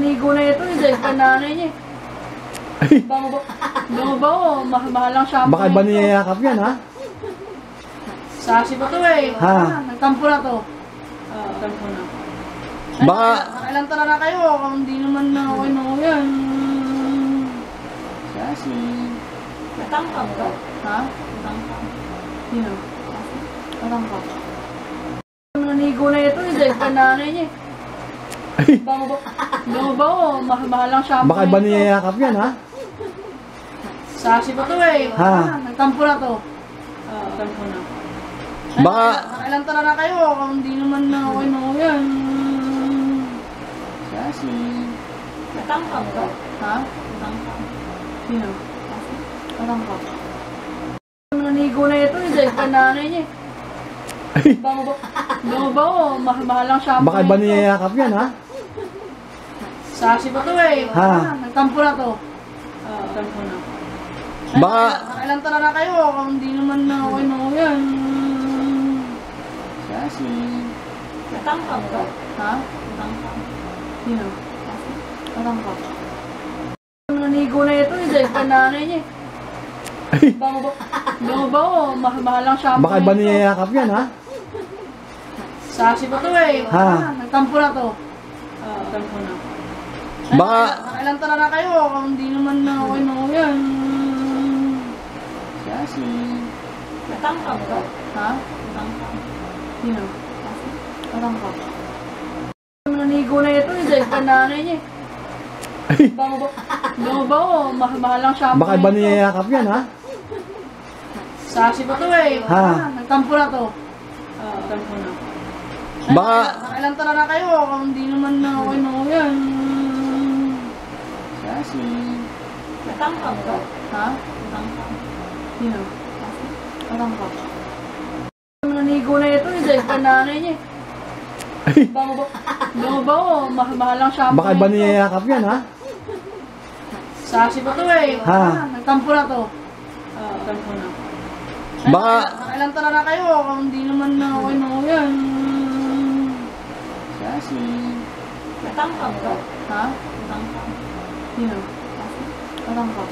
Nanigo na ito, hindi ka nanay niya. Bango, mahal lang shampoo. Baka ba niyayakap yan, ha? Sasi pa to eh. Ha? Nagtampo na to. Nagtampo na. Baka... Ilang tara na kayo, kung hindi naman na okay na ako yan. Sasi. Natangkap ka? Ha? Natangkap. Sino? Natangkap. Nanigo na ito, hindi ka nanay niya. Bango, mahal lang shampoo. Baka ba niyayakap yan, ha? Sasi pa to eh. Ha? Nagtampo na to. Nagtampo na. Baka... Ilang tara na kayo, kung hindi naman na okay na ako yan. Sasi. Natangkap ka? Ha? Natangkap. Sino? Natangkap. Nanigo na ito, hindi ka nanay niya. Bango, mahal lang shampoo. Baka ba niyayakap yan, ha? Sasi pa to eh. Ha? Nagtampo na to. Nagtampo na. Baka... Ilang tara na kayo, kung hindi naman na okay na ako yan. Sasi. Natangkap ka? Ha? Natangkap. Sino? Natangkap. Nanigo na ito, hindi ka nanay niya. Bango, mahal lang shampoo. Baka ba niyayakap yan, ha? Sasi pa to eh. Ha? Nagtampo na to. Nagtampo na. Baka... Ilang tara na kayo, kung hindi naman na okay na ako yan. Sasi. Natangkap ka? Ha? Natangkap. Sino? Natangkap. Nanigo na ito, hindi ka nanay niya. Bango, mahal lang shampoo. Baka ba niyayakap yan, ha? Sasi pa to eh. Ha? Nagtampo na to. Nagtampo na. Baka... Ilang tara na kayo, kung hindi naman na okay na ako yan. Sasi. Natangkap ka? Ha? Natangkap. Sino? Natangkap. Nanigo na ito, hindi ka nanay niya. Bango, mahal lang shampoo. Baka ba niyayakap yan, ha? Sasi pa to eh. Ha? Nagtampo na to. Nagtampo na. Baka... Ilang tara na kayo, kung hindi naman na okay na ako yan. Sasi. Natangkap ka? Ha? Natangkap. Sino? Natangkap.